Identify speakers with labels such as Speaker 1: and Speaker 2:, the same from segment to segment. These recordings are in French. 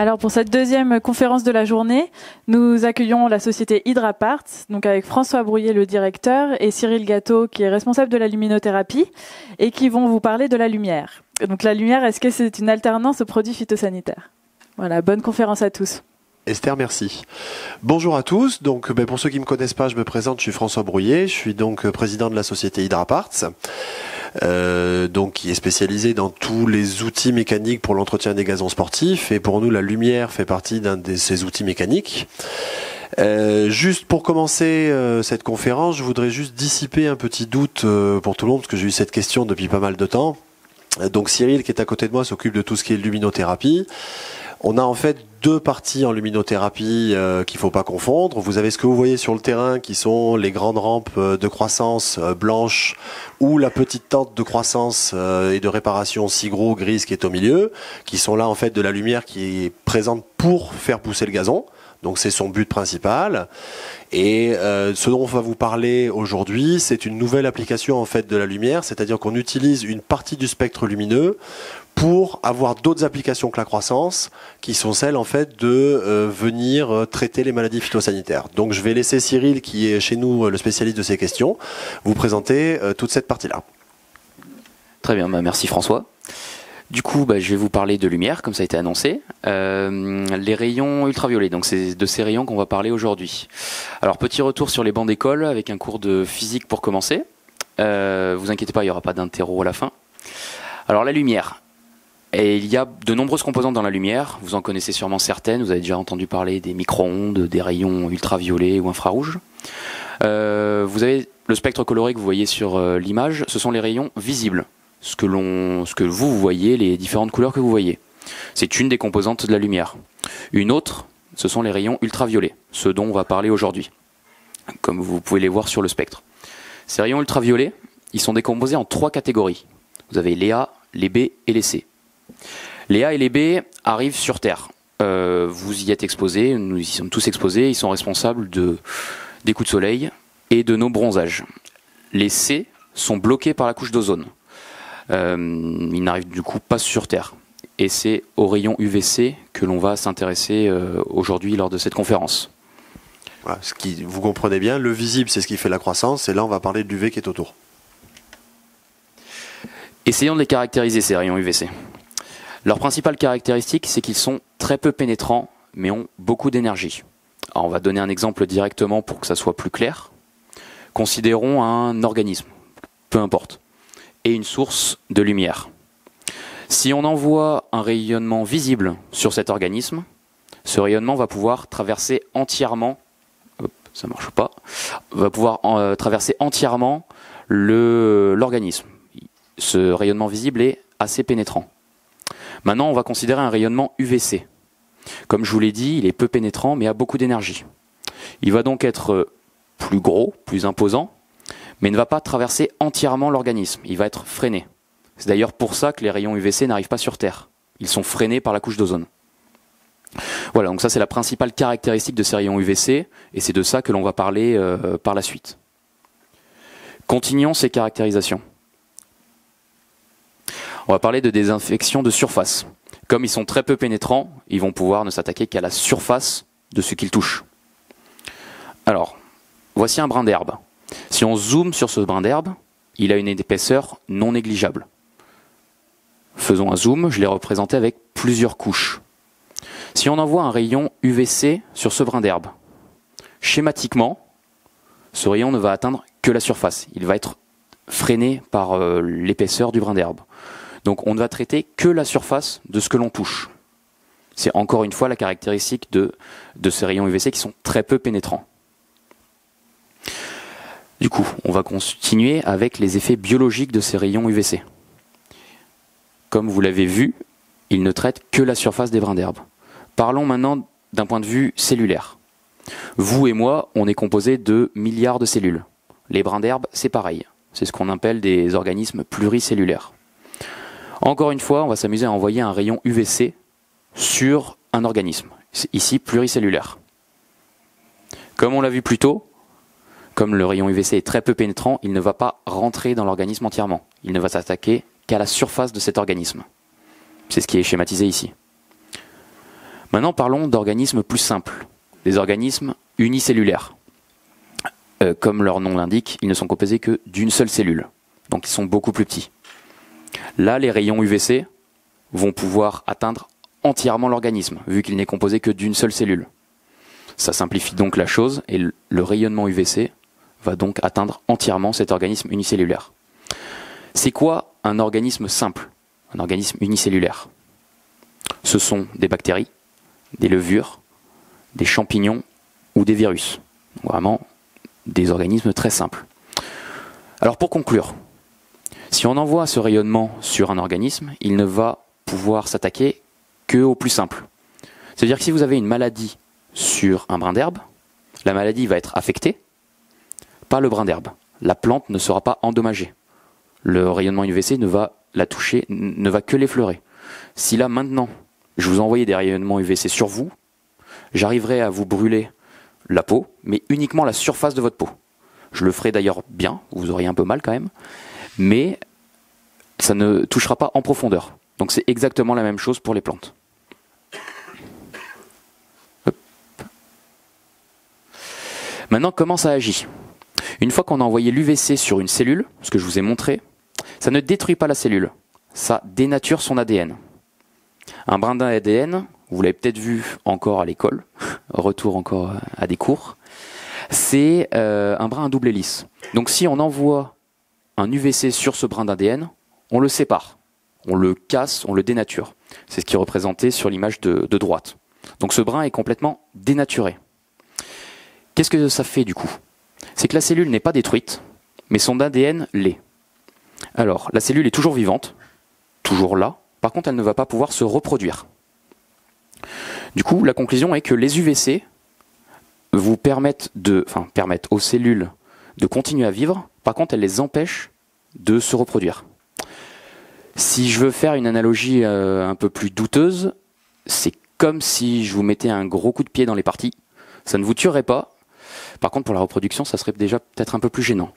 Speaker 1: Alors pour cette deuxième conférence de la journée, nous accueillons la société Hydrapart, donc avec François Brouillet, le directeur, et Cyril Gâteau, qui est responsable de la luminothérapie, et qui vont vous parler de la lumière. Donc la lumière, est-ce que c'est une alternance aux produits phytosanitaires? Voilà, bonne conférence à tous.
Speaker 2: Esther, merci. Bonjour à tous. Donc, pour ceux qui ne me connaissent pas, je me présente, je suis François Brouillet, je suis donc président de la société Hydrapart, donc qui est spécialisée dans tous les outils mécaniques pour l'entretien des gazons sportifs. Et pour nous, la lumière fait partie d'un de ces outils mécaniques. Juste pour commencer cette conférence, je voudrais juste dissiper un petit doute pour tout le monde, parce que j'ai eu cette question depuis pas mal de temps. Donc Cyril, qui est à côté de moi, s'occupe de tout ce qui est luminothérapie. On a en fait deux parties en luminothérapie qu'il faut pas confondre. Vous avez ce que vous voyez sur le terrain qui sont les grandes rampes de croissance blanches ou la petite tente de croissance et de réparation cigro grise qui est au milieu, qui sont là en fait de la lumière qui est présente pour faire pousser le gazon. Donc c'est son but principal. Et ce dont on va vous parler aujourd'hui, c'est une nouvelle application en fait de la lumière, c'est-à-dire qu'on utilise une partie du spectre lumineux pour avoir d'autres applications que la croissance, qui sont celles en fait de venir traiter les maladies phytosanitaires. Donc je vais laisser Cyril, qui est chez nous le spécialiste de ces questions, vous présenter toute cette partie-là.
Speaker 3: Très bien, merci François. Du coup, je vais vous parler de lumière, comme ça a été annoncé. Les rayons ultraviolets, donc c'est de ces rayons qu'on va parler aujourd'hui. Alors, petit retour sur les bancs d'école avec un cours de physique pour commencer. Vous inquiétez pas, il n'y aura pas d'interro à la fin. Alors, la lumière. Et il y a de nombreuses composantes dans la lumière. Vous en connaissez sûrement certaines. Vous avez déjà entendu parler des micro-ondes, des rayons ultraviolets ou infrarouges. Vous avez le spectre coloré que vous voyez sur l'image. Ce sont les rayons visibles. Ce que vous voyez, les différentes couleurs que vous voyez. C'est une des composantes de la lumière. Une autre, ce sont les rayons ultraviolets, ceux dont on va parler aujourd'hui, comme vous pouvez les voir sur le spectre. Ces rayons ultraviolets, ils sont décomposés en trois catégories. Vous avez les A, les B et les C. Les A et les B arrivent sur Terre. Vous y êtes exposés, nous y sommes tous exposés, ils sont responsables des coups de soleil et de nos bronzages. Les C sont bloqués par la couche d'ozone. Ils n'arrivent du coup pas sur Terre. Et c'est aux rayons UVC que l'on va s'intéresser aujourd'hui lors de cette conférence.
Speaker 2: Voilà, vous comprenez bien, le visible c'est ce qui fait la croissance, et là on va parler de l'UV qui est autour.
Speaker 3: Essayons de les caractériser, ces rayons UVC. Leur principale caractéristique, c'est qu'ils sont très peu pénétrants, mais ont beaucoup d'énergie. Alors on va donner un exemple directement pour que ça soit plus clair. Considérons un organisme, peu importe, et une source de lumière. Si on envoie un rayonnement visible sur cet organisme, ce rayonnement va pouvoir traverser entièrement, traverser entièrement l'organisme. Ce rayonnement visible est assez pénétrant. Maintenant, on va considérer un rayonnement UVC. Comme je vous l'ai dit, il est peu pénétrant, mais a beaucoup d'énergie. Il va donc être plus gros, plus imposant, mais ne va pas traverser entièrement l'organisme, il va être freiné. C'est d'ailleurs pour ça que les rayons UVC n'arrivent pas sur Terre. Ils sont freinés par la couche d'ozone. Voilà, donc ça c'est la principale caractéristique de ces rayons UVC, et c'est de ça que l'on va parler par la suite. Continuons ces caractérisations. On va parler de désinfection de surface. Comme ils sont très peu pénétrants, ils vont pouvoir ne s'attaquer qu'à la surface de ce qu'ils touchent. Alors, voici un brin d'herbe. Si on zoome sur ce brin d'herbe, il a une épaisseur non négligeable. Faisons un zoom, je l'ai représenté avec plusieurs couches. Si on envoie un rayon UVC sur ce brin d'herbe, schématiquement, ce rayon ne va atteindre que la surface. Il va être freiné par l'épaisseur du brin d'herbe. Donc on ne va traiter que la surface de ce que l'on touche. C'est encore une fois la caractéristique de ces rayons UVC qui sont très peu pénétrants. Du coup, on va continuer avec les effets biologiques de ces rayons UVC. Comme vous l'avez vu, ils ne traitent que la surface des brins d'herbe. Parlons maintenant d'un point de vue cellulaire. Vous et moi, on est composé de milliards de cellules. Les brins d'herbe, c'est pareil. C'est ce qu'on appelle des organismes pluricellulaires. Encore une fois, on va s'amuser à envoyer un rayon UVC sur un organisme, ici pluricellulaire. Comme on l'a vu plus tôt, comme le rayon UVC est très peu pénétrant, il ne va pas rentrer dans l'organisme entièrement. Il ne va s'attaquer qu'à la surface de cet organisme. C'est ce qui est schématisé ici. Maintenant, parlons d'organismes plus simples, des organismes unicellulaires. Comme leur nom l'indique, ils ne sont composés que d'une seule cellule, donc ils sont beaucoup plus petits. Là, les rayons UVC vont pouvoir atteindre entièrement l'organisme, vu qu'il n'est composé que d'une seule cellule. Ça simplifie donc la chose, et le rayonnement UVC va donc atteindre entièrement cet organisme unicellulaire. C'est quoi un organisme simple, un organisme unicellulaire? Ce sont des bactéries, des levures, des champignons ou des virus. Vraiment des organismes très simples. Alors pour conclure, si on envoie ce rayonnement sur un organisme, il ne va pouvoir s'attaquer qu'au plus simple. C'est-à-dire que si vous avez une maladie sur un brin d'herbe, la maladie va être affectée, pas le brin d'herbe. La plante ne sera pas endommagée. Le rayonnement UVC ne va la toucher, ne va que l'effleurer. Si là maintenant, je vous envoyais des rayonnements UVC sur vous, j'arriverai à vous brûler la peau, mais uniquement la surface de votre peau. Je le ferai d'ailleurs bien, vous auriez un peu mal quand même, mais ça ne touchera pas en profondeur. Donc c'est exactement la même chose pour les plantes. Hop. Maintenant, comment ça agit? Une fois qu'on a envoyé l'UVC sur une cellule, ce que je vous ai montré, ça ne détruit pas la cellule, ça dénature son ADN. Un brin d'ADN, vous l'avez peut-être vu encore à l'école, retour encore à des cours, c'est un brin à double hélice. Donc si on envoie un UVC sur ce brin d'ADN, on le sépare, on le casse, on le dénature. C'est ce qui est représenté sur l'image de droite. Donc ce brin est complètement dénaturé. Qu'est-ce que ça fait du coup? C'est que la cellule n'est pas détruite, mais son ADN l'est. Alors, la cellule est toujours vivante, toujours là, par contre elle ne va pas pouvoir se reproduire. Du coup, la conclusion est que les UVC vous permettent aux cellules de continuer à vivre, par contre elles les empêchent de se reproduire. Si je veux faire une analogie un peu plus douteuse, c'est comme si je vous mettais un gros coup de pied dans les parties. Ça ne vous tuerait pas. Par contre, pour la reproduction, ça serait déjà peut-être un peu plus gênant.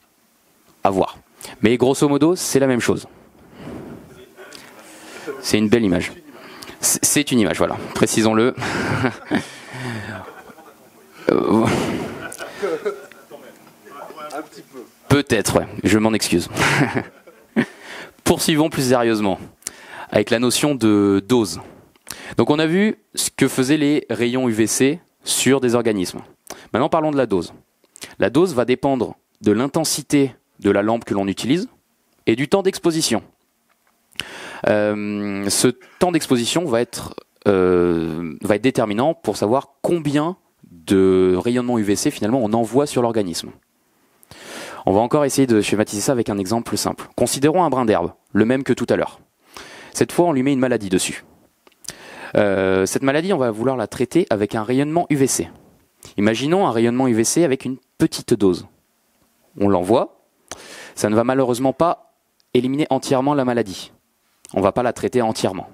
Speaker 3: À voir. Mais grosso modo, c'est la même chose. C'est une belle image. C'est une image, voilà. Précisons-le. Peut-être, ouais. Je m'en excuse. Poursuivons plus sérieusement avec la notion de dose. Donc on a vu ce que faisaient les rayons UVC sur des organismes. Maintenant parlons de la dose. La dose va dépendre de l'intensité de la lampe que l'on utilise et du temps d'exposition. Ce temps d'exposition va être déterminant pour savoir combien de rayonnement UVC finalement on envoie sur l'organisme. On va encore essayer de schématiser ça avec un exemple simple. Considérons un brin d'herbe, le même que tout à l'heure. Cette fois, on lui met une maladie dessus. Cette maladie, on va vouloir la traiter avec un rayonnement UVC. Imaginons un rayonnement UVC avec une petite dose. On l'envoie, ça ne va malheureusement pas éliminer entièrement la maladie. On ne va pas la traiter entièrement.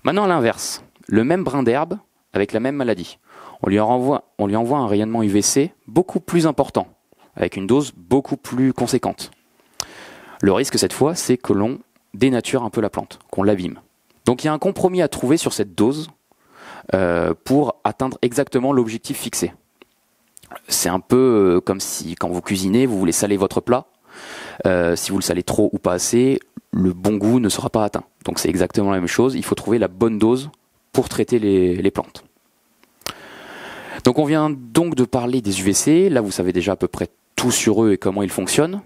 Speaker 3: Maintenant, à l'inverse, le même brin d'herbe avec la même maladie. On lui envoie un rayonnement UVC beaucoup plus important, avec une dose beaucoup plus conséquente. Le risque cette fois, c'est que l'on dénature un peu la plante, qu'on l'abîme. Donc il y a un compromis à trouver sur cette dose pour atteindre exactement l'objectif fixé. C'est un peu comme si quand vous cuisinez, vous voulez saler votre plat. Si vous le salez trop ou pas assez, le bon goût ne sera pas atteint. Donc c'est exactement la même chose, il faut trouver la bonne dose pour traiter les plantes. Donc on vient donc de parler des UVC, là vous savez déjà à peu près tout sur eux et comment ils fonctionnent,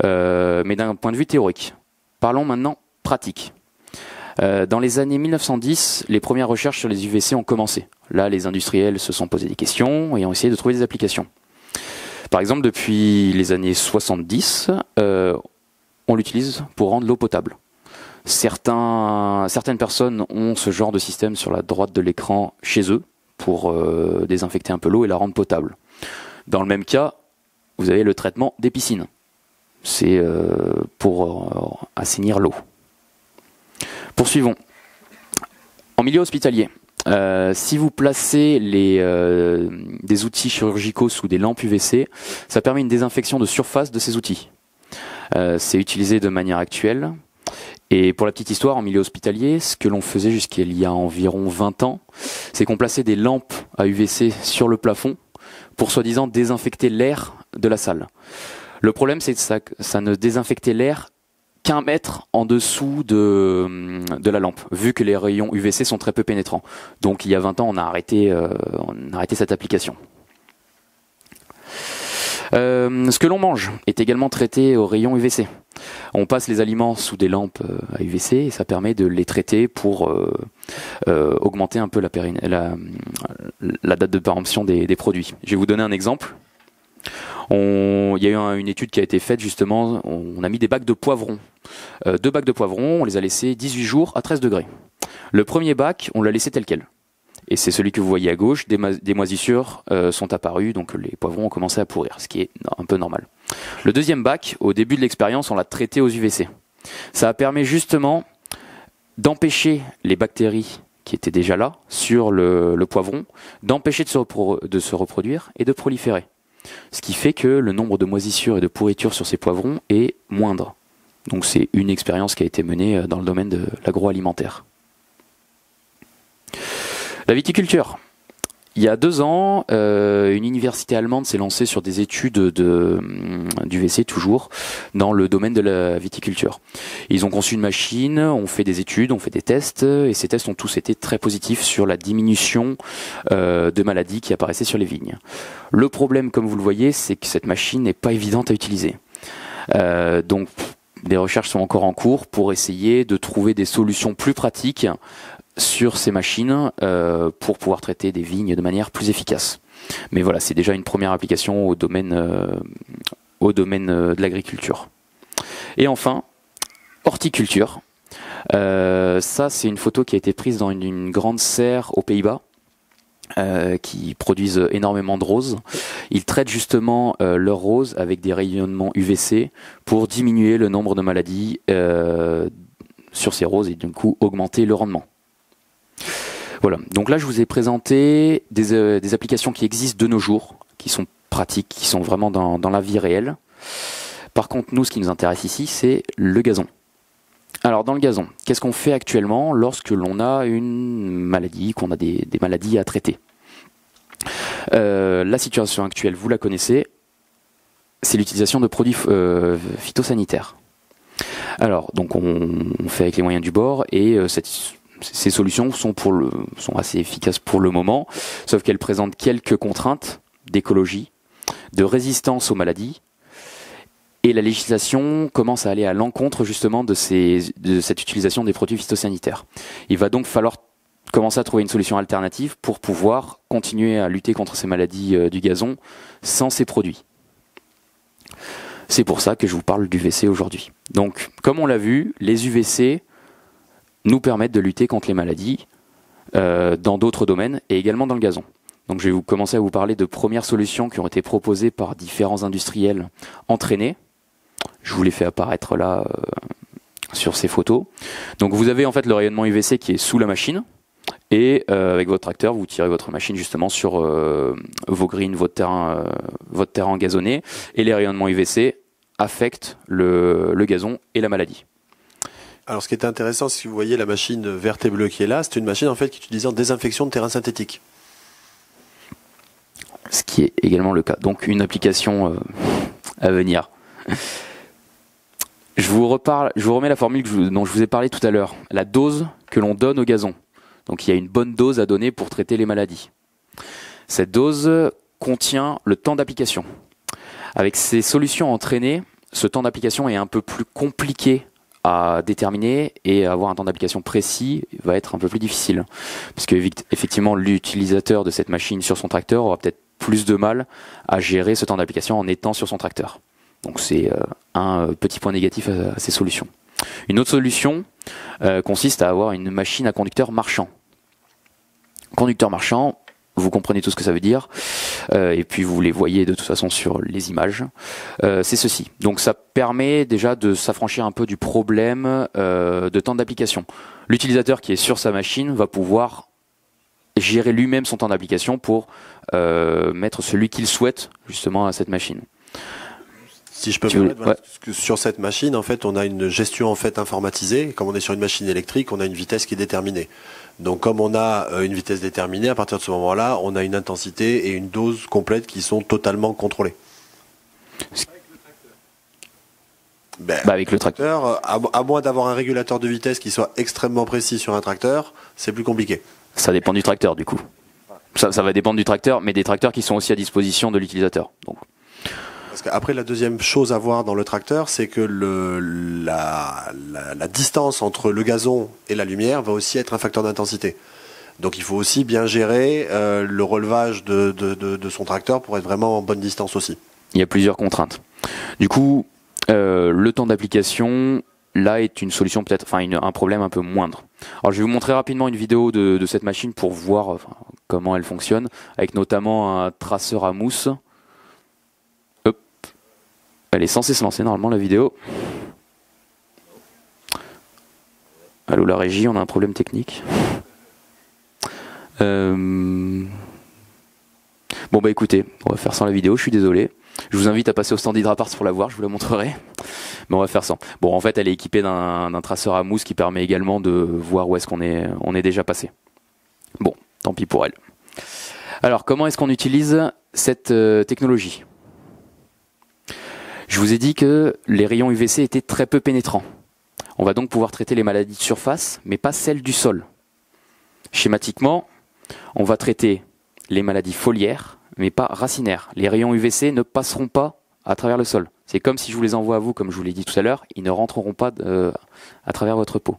Speaker 3: mais d'un point de vue théorique. Parlons maintenant pratique. Dans les années 1910, les premières recherches sur les UVC ont commencé. Là, les industriels se sont posés des questions et ont essayé de trouver des applications. Par exemple, depuis les années 70, on l'utilise pour rendre l'eau potable. Certaines personnes ont ce genre de système sur la droite de l'écran chez eux pour désinfecter un peu l'eau et la rendre potable. Dans le même cas, vous avez le traitement des piscines. C'est pour assainir l'eau. Poursuivons. En milieu hospitalier, si vous placez des outils chirurgicaux sous des lampes UVC, ça permet une désinfection de surface de ces outils. C'est utilisé de manière actuelle Et pour la petite histoire, en milieu hospitalier, ce que l'on faisait jusqu'il y a environ 20 ans, c'est qu'on plaçait des lampes à UVC sur le plafond pour soi-disant désinfecter l'air de la salle. Le problème, c'est que ça ne désinfectait l'air qu'1 mètre en dessous de la lampe, vu que les rayons UVC sont très peu pénétrants. Donc il y a 20 ans, on a arrêté cette application. Ce que l'on mange est également traité aux rayons UVC. On passe les aliments sous des lampes à UVC et ça permet de les traiter pour augmenter un peu la date de péremption des produits. Je vais vous donner un exemple. Il y a eu une étude qui a été faite justement, on a mis des bacs de poivrons. 2 bacs de poivrons, on les a laissés 18 jours à 13 degrés. Le premier bac, on l'a laissé tel quel. Et c'est celui que vous voyez à gauche, des moisissures sont apparues, donc les poivrons ont commencé à pourrir, ce qui est un peu normal. Le deuxième bac, au début de l'expérience, on l'a traité aux UVC. Ça a permis justement d'empêcher les bactéries qui étaient déjà là, sur le poivron, d'empêcher de se reproduire et de proliférer. Ce qui fait que le nombre de moisissures et de pourritures sur ces poivrons est moindre. Donc c'est une expérience qui a été menée dans le domaine de l'agroalimentaire. La viticulture. Il y a 2 ans, une université allemande s'est lancée sur des études d'UVC toujours dans le domaine de la viticulture. Ils ont conçu une machine, ont fait des études, ont fait des tests et ces tests ont tous été très positifs sur la diminution de maladies qui apparaissaient sur les vignes. Le problème, comme vous le voyez, c'est que cette machine n'est pas évidente à utiliser. Donc des recherches sont encore en cours pour essayer de trouver des solutions plus pratiques sur ces machines pour pouvoir traiter des vignes de manière plus efficace. Mais voilà, c'est déjà une première application au domaine de l'agriculture. Et enfin, horticulture. Ça, c'est une photo qui a été prise dans une grande serre aux Pays-Bas qui produisent énormément de roses. Ils traitent justement leurs roses avec des rayonnements UVC pour diminuer le nombre de maladies sur ces roses et du coup augmenter le rendement. Voilà, donc là je vous ai présenté des applications qui existent de nos jours, qui sont pratiques, qui sont vraiment dans la vie réelle. Par contre, nous, ce qui nous intéresse ici, c'est le gazon. Alors dans le gazon, qu'est-ce qu'on fait actuellement lorsque l'on a une maladie, qu'on a des maladies à traiter? La situation actuelle, vous la connaissez, c'est l'utilisation de produits phytosanitaires. Alors, donc on fait avec les moyens du bord et ces solutions sont assez efficaces pour le moment, sauf qu'elles présentent quelques contraintes d'écologie, de résistance aux maladies, et la législation commence à aller à l'encontre justement de cette utilisation des produits phytosanitaires. Il va donc falloir commencer à trouver une solution alternative pour pouvoir continuer à lutter contre ces maladies du gazon sans ces produits. C'est pour ça que je vous parle d'UVC aujourd'hui. Donc, comme on l'a vu, les UVC nous permettent de lutter contre les maladies dans d'autres domaines et également dans le gazon. Donc je vais commencer à vous parler de premières solutions qui ont été proposées par différents industriels entraînés. Je vous les fais apparaître là sur ces photos. Donc vous avez en fait le rayonnement UVC qui est sous la machine et avec votre tracteur vous tirez votre machine justement sur vos greens, votre terrain gazonné et les rayonnements UVC affectent le gazon et la maladie.
Speaker 2: Alors ce qui est intéressant, si vous voyez la machine verte et bleue qui est là, c'est une machine en fait qui est utilisée en désinfection de terrain synthétique.
Speaker 3: Ce qui est également le cas. Donc une application à venir. Je vous remets la formule dont je vous ai parlé tout à l'heure. La dose que l'on donne au gazon. Donc il y a une bonne dose à donner pour traiter les maladies. Cette dose contient le temps d'application. Avec ces solutions entraînées, ce temps d'application est un peu plus compliqué à déterminer et avoir un temps d'application précis va être un peu plus difficile. Parce que effectivement, l'utilisateur de cette machine sur son tracteur aura peut-être plus de mal à gérer ce temps d'application en étant sur son tracteur. Donc c'est un petit point négatif à ces solutions. Une autre solution consiste à avoir une machine à conducteur marchand. Conducteur marchand, vous comprenez tout ce que ça veut dire, et puis vous les voyez de toute façon sur les images. C'est ceci. Donc ça permet déjà de s'affranchir un peu du problème de temps d'application. L'utilisateur qui est sur sa machine va pouvoir gérer lui-même son temps d'application pour mettre celui qu'il souhaite justement à cette machine.
Speaker 2: Si je peux me permettre, voilà, parce que sur cette machine, en fait, on a une gestion en fait informatisée. Comme on est sur une machine électrique, on a une vitesse qui est déterminée. Donc, comme on a une vitesse déterminée, à partir de ce moment-là, on a une intensité et une dose complète qui sont totalement contrôlées. Avec le tracteur, à moins d'avoir un régulateur de vitesse qui soit extrêmement précis sur un tracteur, c'est plus compliqué.
Speaker 3: Ça dépend du tracteur, du coup. Ça va dépendre du tracteur, mais des tracteurs qui sont aussi à disposition de l'utilisateur. Donc.
Speaker 2: Parce qu'après, la deuxième chose à voir dans le tracteur, c'est que la distance entre le gazon et la lumière va aussi être un facteur d'intensité. Donc il faut aussi bien gérer le relevage de son tracteur pour être vraiment en bonne distance aussi.
Speaker 3: Il y a plusieurs contraintes. Du coup, le temps d'application, là, est une solution peut-être, enfin un problème un peu moindre. Alors je vais vous montrer rapidement une vidéo de cette machine pour voir comment elle fonctionne, avec notamment un traceur à mousse. Hop. Elle est censée se lancer normalement la vidéo. Allô la régie, on a un problème technique. Bon bah écoutez, on va faire sans la vidéo, je suis désolé. Je vous invite à passer au stand Hydraparts pour la voir, je vous la montrerai. Mais on va faire sans. Bon, en fait, elle est équipée d'un traceur à mousse qui permet également de voir où est-ce qu'on est déjà passé. Bon, tant pis pour elle. Alors, comment est-ce qu'on utilise cette technologie ? Je vous ai dit que les rayons UVC étaient très peu pénétrants. On va donc pouvoir traiter les maladies de surface, mais pas celles du sol. Schématiquement, on va traiter les maladies foliaires, mais pas racinaires. Les rayons UVC ne passeront pas à travers le sol. C'est comme si je vous les envoie à vous, comme je vous l'ai dit tout à l'heure, ils ne rentreront pas à travers votre peau.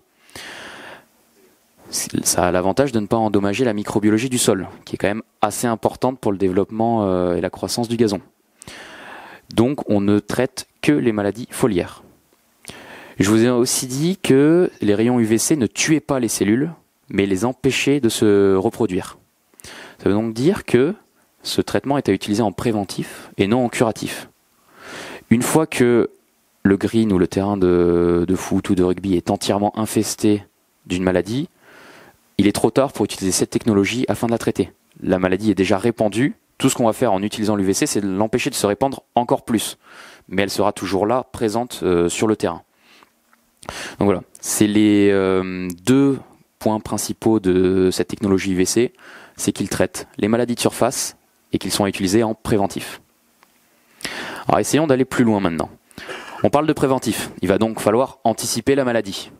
Speaker 3: Ça a l'avantage de ne pas endommager la microbiologie du sol, qui est quand même assez importante pour le développement et la croissance du gazon. Donc on ne traite que les maladies foliaires. Je vous ai aussi dit que les rayons UVC ne tuaient pas les cellules, mais les empêchaient de se reproduire. Ça veut donc dire que ce traitement est à utiliser en préventif et non en curatif. Une fois que le green ou le terrain de foot ou de rugby est entièrement infesté d'une maladie, il est trop tard pour utiliser cette technologie afin de la traiter. La maladie est déjà répandue. Tout ce qu'on va faire en utilisant l'UVC, c'est de l'empêcher de se répandre encore plus. Mais elle sera toujours là, présente sur le terrain. Donc voilà, c'est les deux points principaux de cette technologie UVC, c'est qu'ils traitent les maladies de surface et qu'ils sont à utiliser en préventif. Alors essayons d'aller plus loin maintenant. On parle de préventif, il va donc falloir anticiper la maladie.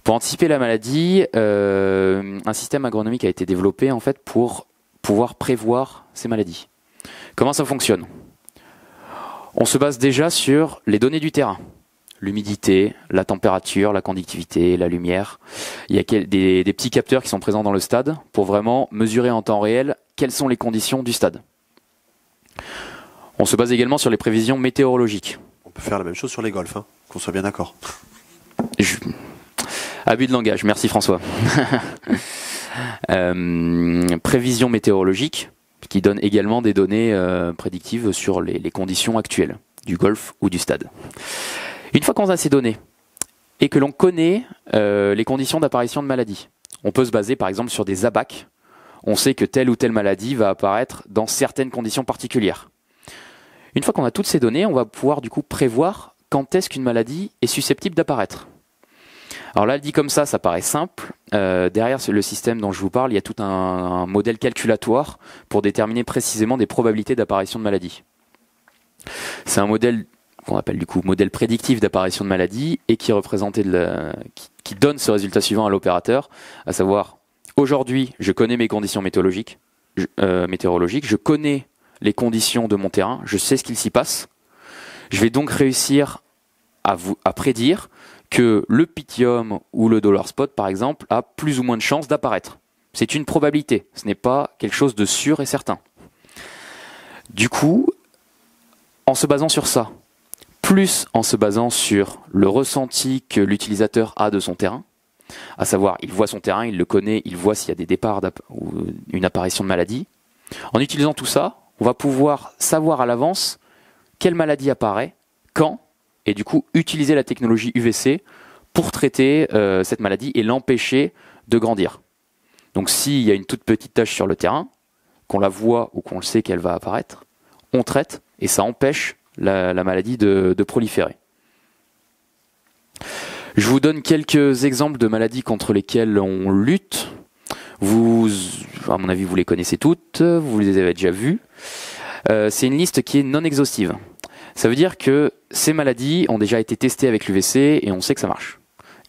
Speaker 3: Pour anticiper la maladie, un système agronomique a été développé en fait pour pouvoir prévoir ces maladies. Comment ça fonctionne ? On se base déjà sur les données du terrain. L'humidité, la température, la conductivité, la lumière. Il y a des petits capteurs qui sont présents dans le stade pour vraiment mesurer en temps réel quelles sont les conditions du stade. On se base également sur les prévisions météorologiques.
Speaker 2: On peut faire la même chose sur les golfs, hein, qu'on soit bien d'accord.
Speaker 3: Abus de langage, merci François. Prévisions météorologiques qui donnent également des données prédictives sur les conditions actuelles du golf ou du stade. Une fois qu'on a ces données et que l'on connaît les conditions d'apparition de maladies, on peut se baser par exemple sur des abacs. On sait que telle ou telle maladie va apparaître dans certaines conditions particulières. Une fois qu'on a toutes ces données, on va pouvoir du coup prévoir quand est-ce qu'une maladie est susceptible d'apparaître. Alors là, dit comme ça paraît simple. Derrière le système dont je vous parle, il y a tout un modèle calculatoire pour déterminer précisément des probabilités d'apparition de maladies. C'est un modèle qu'on appelle du coup modèle prédictif d'apparition de maladies et qui donne ce résultat suivant à l'opérateur, à savoir aujourd'hui, je connais mes conditions météorologiques, je connais les conditions de mon terrain, je sais ce qu'il s'y passe. Je vais donc réussir à prédire que le pythium ou le dollar spot, par exemple, a plus ou moins de chances d'apparaître. C'est une probabilité, ce n'est pas quelque chose de sûr et certain. Du coup, en se basant sur ça, plus en se basant sur le ressenti que l'utilisateur a de son terrain, à savoir, il voit son terrain, il le connaît, il voit s'il y a des départs ou une apparition de maladie. En utilisant tout ça, on va pouvoir savoir à l'avance quelle maladie apparaît, quand, et du coup utiliser la technologie UVC pour traiter cette maladie et l'empêcher de grandir. Donc s'il y a une toute petite tache sur le terrain, qu'on la voit ou qu'on le sait qu'elle va apparaître, on traite et ça empêche la maladie de proliférer. Je vous donne quelques exemples de maladies contre lesquelles on lutte. Vous, à mon avis, vous les connaissez toutes, vous les avez déjà vues. C'est une liste qui est non exhaustive. Ça veut dire que ces maladies ont déjà été testées avec l'UVC et on sait que ça marche.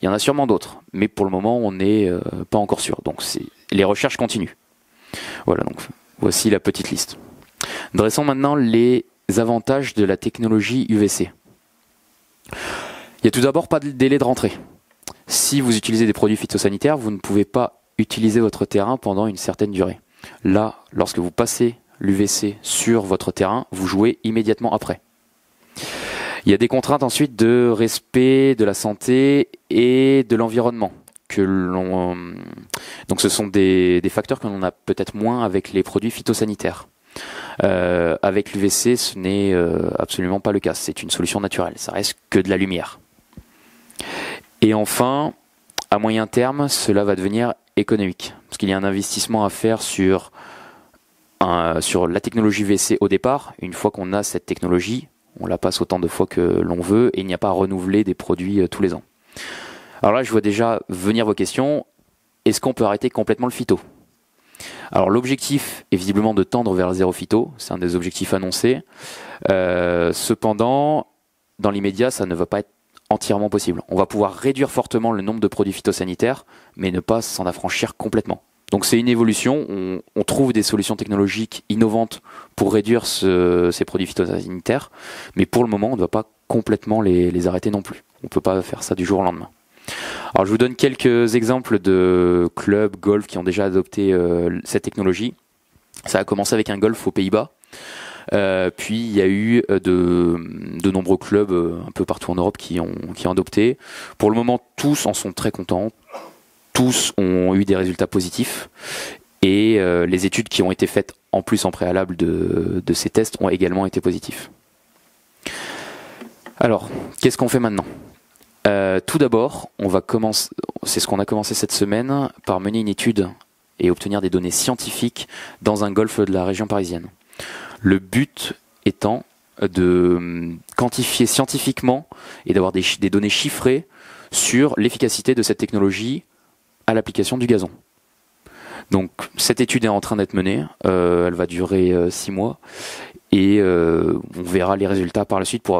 Speaker 3: Il y en a sûrement d'autres, mais pour le moment, on n'est pas encore sûr. Donc, les recherches continuent. Voilà, donc voici la petite liste. Dressons maintenant les avantages de la technologie UVC. Il n'y a tout d'abord pas de délai de rentrée. Si vous utilisez des produits phytosanitaires, vous ne pouvez pas utiliser votre terrain pendant une certaine durée. Là, lorsque vous passez l'UVC sur votre terrain, vous jouez immédiatement après. Il y a des contraintes ensuite de respect de la santé et de l'environnement. Donc ce sont des facteurs que l'on a peut-être moins avec les produits phytosanitaires. Avec l'UVC, ce n'est absolument pas le cas. C'est une solution naturelle. Ça reste que de la lumière. Et enfin, à moyen terme, cela va devenir économique. Parce qu'il y a un investissement à faire sur la technologie UVC au départ. Une fois qu'on a cette technologie, on la passe autant de fois que l'on veut et il n'y a pas à renouveler des produits tous les ans. Alors là, je vois déjà venir vos questions. Est-ce qu'on peut arrêter complètement le phyto ? Alors l'objectif est visiblement de tendre vers le zéro phyto. C'est un des objectifs annoncés. Cependant, dans l'immédiat, ça ne va pas être entièrement possible. On va pouvoir réduire fortement le nombre de produits phytosanitaires, mais ne pas s'en affranchir complètement. Donc c'est une évolution, on trouve des solutions technologiques innovantes pour réduire ces produits phytosanitaires, mais pour le moment on ne doit pas complètement les arrêter non plus. On ne peut pas faire ça du jour au lendemain. Alors je vous donne quelques exemples de clubs golf qui ont déjà adopté cette technologie. Ça a commencé avec un golf aux Pays-Bas. Puis il y a eu de nombreux clubs un peu partout en Europe qui ont adopté. Pour le moment, tous en sont très contents. Tous ont eu des résultats positifs. Et les études qui ont été faites en plus en préalable de ces tests ont également été positifs. Alors, qu'est-ce qu'on fait maintenant ? Tout d'abord, c'est ce qu'on a commencé cette semaine, par mener une étude et obtenir des données scientifiques dans un golf de la région parisienne. Le but étant de quantifier scientifiquement et d'avoir des données chiffrées sur l'efficacité de cette technologie à l'application du gazon. Donc cette étude est en train d'être menée, elle va durer 6 mois et on verra les résultats par la suite pour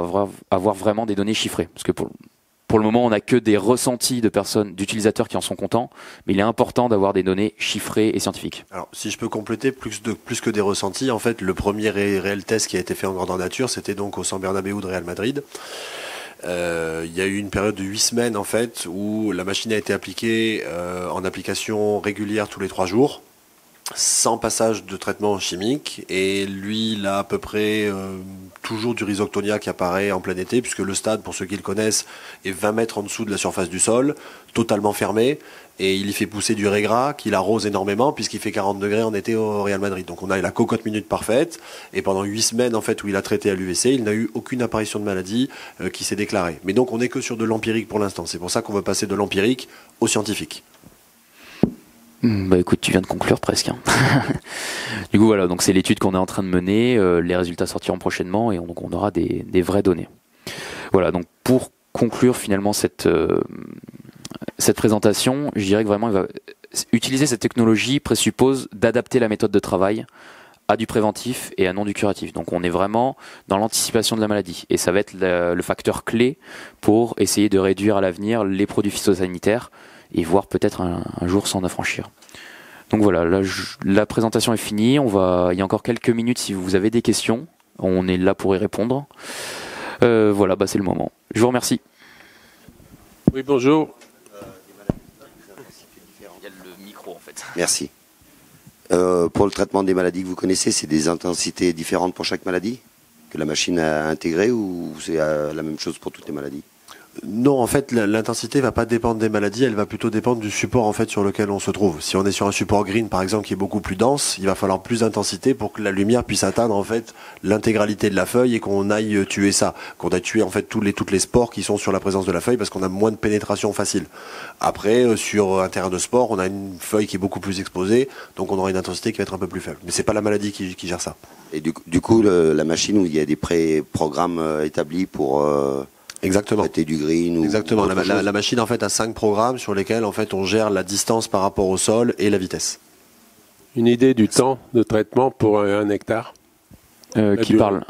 Speaker 3: avoir vraiment des données chiffrées. Parce que pour le moment, on n'a que des ressentis de personnes, d'utilisateurs qui en sont contents, mais il est important d'avoir des données chiffrées et scientifiques.
Speaker 2: Alors, si je peux compléter, plus que des ressentis, en fait, le premier réel test qui a été fait en grandeur nature, c'était donc au San Bernabéu de Real Madrid. Il y a eu une période de 8 semaines, en fait, où la machine a été appliquée en application régulière tous les 3 jours, sans passage de traitement chimique, et lui, il a à peu près toujours du rhizoctonia qui apparaît en plein été, puisque le stade, pour ceux qui le connaissent, est 20 mètres en dessous de la surface du sol, totalement fermé, et il y fait pousser du régras qu'il arrose énormément, puisqu'il fait 40 degrés en été au Real Madrid. Donc on a la cocotte minute parfaite, et pendant 8 semaines en fait où il a traité à l'UVC, il n'a eu aucune apparition de maladie qui s'est déclarée. Mais donc on n'est que sur de l'empirique pour l'instant, c'est pour ça qu'on veut passer de l'empirique au scientifique.
Speaker 3: Bah écoute, tu viens de conclure presque. Hein. Du coup voilà, donc c'est l'étude qu'on est en train de mener, les résultats sortiront prochainement et donc on aura des vraies données. Voilà, donc pour conclure finalement cette présentation, je dirais que vraiment utiliser cette technologie présuppose d'adapter la méthode de travail à du préventif et à non du curatif. Donc on est vraiment dans l'anticipation de la maladie et ça va être le facteur clé pour essayer de réduire à l'avenir les produits phytosanitaires et voir peut-être un jour s'en affranchir. Donc voilà, là, la présentation est finie. Il y a encore quelques minutes si vous avez des questions. On est là pour y répondre. Voilà, c'est le moment. Je vous remercie.
Speaker 4: Oui, bonjour.
Speaker 3: Il y a le micro en fait.
Speaker 5: Merci. Pour le traitement des maladies que vous connaissez, c'est des intensités différentes pour chaque maladie que la machine a intégrées ou c'est la même chose pour toutes les maladies ?
Speaker 2: Non, en fait, l'intensité va pas dépendre des maladies, elle va plutôt dépendre du support en fait sur lequel on se trouve. Si on est sur un support green, par exemple, qui est beaucoup plus dense, il va falloir plus d'intensité pour que la lumière puisse atteindre en fait l'intégralité de la feuille et qu'on aille tuer ça, qu'on aille tuer en fait toutes les spores qui sont sur la présence de la feuille parce qu'on a moins de pénétration facile. Après, sur un terrain de sport, on a une feuille qui est beaucoup plus exposée, donc on aura une intensité qui va être un peu plus faible. Mais c'est pas la maladie qui gère ça.
Speaker 5: Et du coup, la machine où il y a des programmes établis pour
Speaker 2: Exactement.
Speaker 5: traiter du green ou
Speaker 2: Exactement.
Speaker 5: autre chose.
Speaker 2: La machine en fait a 5 programmes sur lesquels en fait on gère la distance par rapport au sol et la vitesse.
Speaker 4: Une idée du temps de traitement pour un hectare?
Speaker 3: Qui
Speaker 4: durée.
Speaker 3: parle?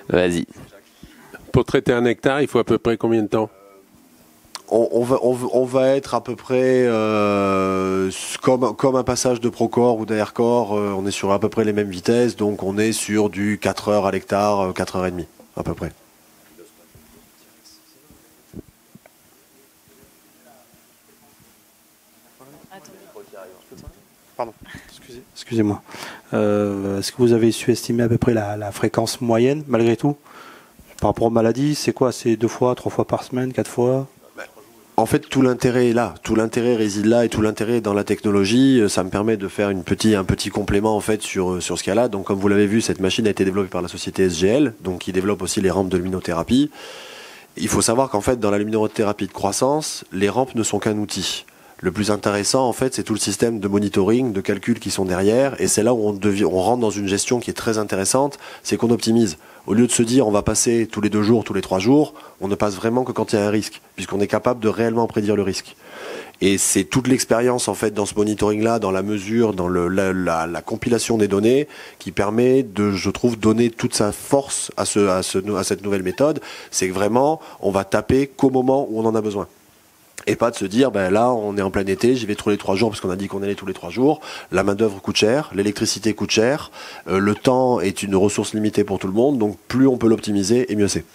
Speaker 3: Vas-y.
Speaker 4: Pour traiter un hectare, il faut à peu près combien de temps?
Speaker 2: On va être à peu près comme un passage de Procore ou d'Aircore, on est sur à peu près les mêmes vitesses, donc on est sur du 4 heures à l'hectare, 4 heures et demie à peu près.
Speaker 6: Pardon, excusez-moi. Est-ce que vous avez su estimer à peu près la fréquence moyenne, malgré tout? Par rapport aux maladies, c'est quoi? C'est 2 fois, 3 fois par semaine, 4 fois?
Speaker 2: En fait, tout l'intérêt est là. Tout l'intérêt réside là et tout l'intérêt est dans la technologie. Ça me permet de faire un petit complément en fait sur ce qu'il y a là. Donc, comme vous l'avez vu, cette machine a été développée par la société SGL, donc qui développe aussi les rampes de luminothérapie. Il faut savoir qu'en fait, dans la luminothérapie de croissance, les rampes ne sont qu'un outil. Le plus intéressant, en fait, c'est tout le système de monitoring, de calcul qui sont derrière. Et c'est là où on rentre dans une gestion qui est très intéressante, c'est qu'on optimise. Au lieu de se dire on va passer tous les 2 jours, tous les 3 jours, on ne passe vraiment que quand il y a un risque, puisqu'on est capable de réellement prédire le risque. Et c'est toute l'expérience en fait dans ce monitoring-là, dans la mesure, dans la compilation des données, qui permet de, je trouve, donner toute sa force à cette nouvelle méthode. C'est que vraiment, on va taper qu'au moment où on en a besoin. Et pas de se dire, ben là, on est en plein été, j'y vais tous les 3 jours parce qu'on a dit qu'on allait tous les 3 jours. La main-d'œuvre coûte cher, l'électricité coûte cher, le temps est une ressource limitée pour tout le monde, donc plus on peut l'optimiser et mieux c'est.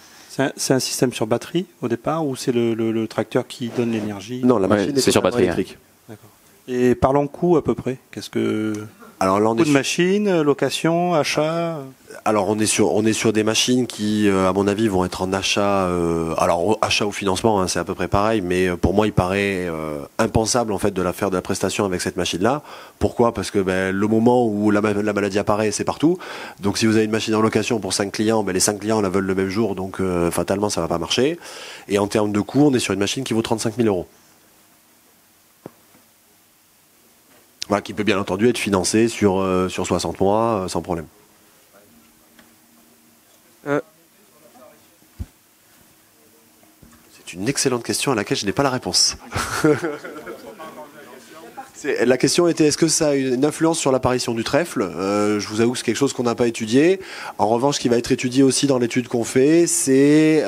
Speaker 6: C'est un système sur batterie au départ ou c'est le tracteur qui donne l'énergie?
Speaker 2: Non, la machine est
Speaker 3: sur batterie
Speaker 2: électrique.
Speaker 6: D'accord. Et parlons coût à peu près. Qu'est-ce que
Speaker 2: Alors là,
Speaker 6: coût de machine, location, achat?
Speaker 2: Alors on est sur des machines qui, à mon avis, vont être en achat. Alors achat ou financement, hein, c'est à peu près pareil. Mais pour moi, il paraît impensable en fait de faire de la prestation avec cette machine-là. Pourquoi? Parce que le moment où la maladie apparaît, c'est partout. Donc si vous avez une machine en location pour 5 clients, les 5 clients la veulent le même jour. Donc fatalement, ça va pas marcher. Et en termes de coût, on est sur une machine qui vaut 35 000 euros. Voilà, qui peut bien entendu être financée sur 60 mois sans problème. C'est une excellente question à laquelle je n'ai pas la réponse. La question était est-ce que ça a une influence sur l'apparition du trèfle? Je vous avoue que c'est quelque chose qu'on n'a pas étudié. En revanche, ce qui va être étudié aussi dans l'étude qu'on fait, c'est